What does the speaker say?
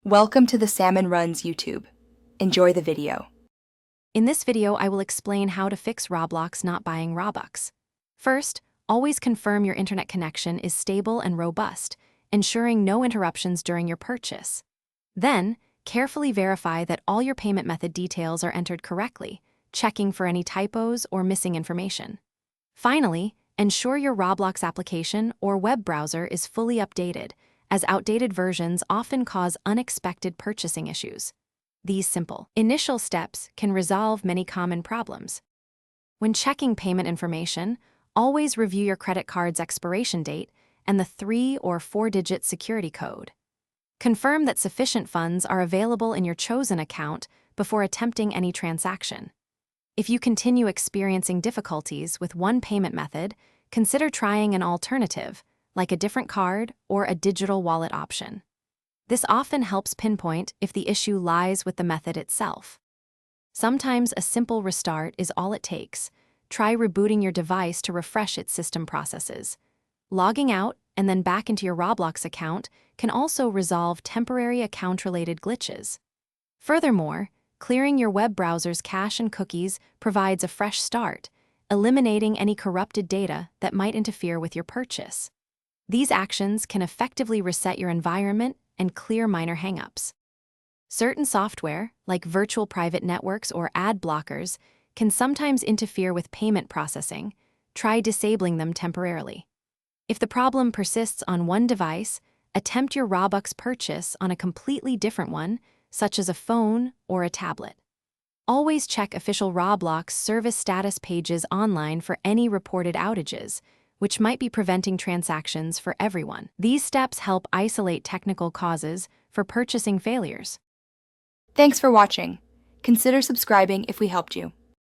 Welcome to the Salmon Runs YouTube. Enjoy the video. In this video, I will explain how to fix Roblox not buying Robux. First, always confirm your internet connection is stable and robust, ensuring no interruptions during your purchase. Then, carefully verify that all your payment method details are entered correctly, checking for any typos or missing information. Finally, ensure your Roblox application or web browser is fully updated, as outdated versions often cause unexpected purchasing issues. These simple, initial steps can resolve many common problems. When checking payment information, always review your credit card's expiration date and the 3- or 4-digit security code. Confirm that sufficient funds are available in your chosen account before attempting any transaction. If you continue experiencing difficulties with one payment method, consider trying an alternative, like a different card or a digital wallet option. This often helps pinpoint if the issue lies with the method itself. Sometimes a simple restart is all it takes. Try rebooting your device to refresh its system processes. Logging out and then back into your Roblox account can also resolve temporary account-related glitches. Furthermore, clearing your web browser's cache and cookies provides a fresh start, eliminating any corrupted data that might interfere with your purchase. These actions can effectively reset your environment and clear minor hangups. Certain software, like virtual private networks or ad blockers, can sometimes interfere with payment processing. Try disabling them temporarily. If the problem persists on one device, attempt your Robux purchase on a completely different one, such as a phone or a tablet. Always check official Roblox service status pages online for any reported outages, which might be preventing transactions for everyone. These steps help isolate technical causes for purchasing failures. Thanks for watching. Consider subscribing if we helped you.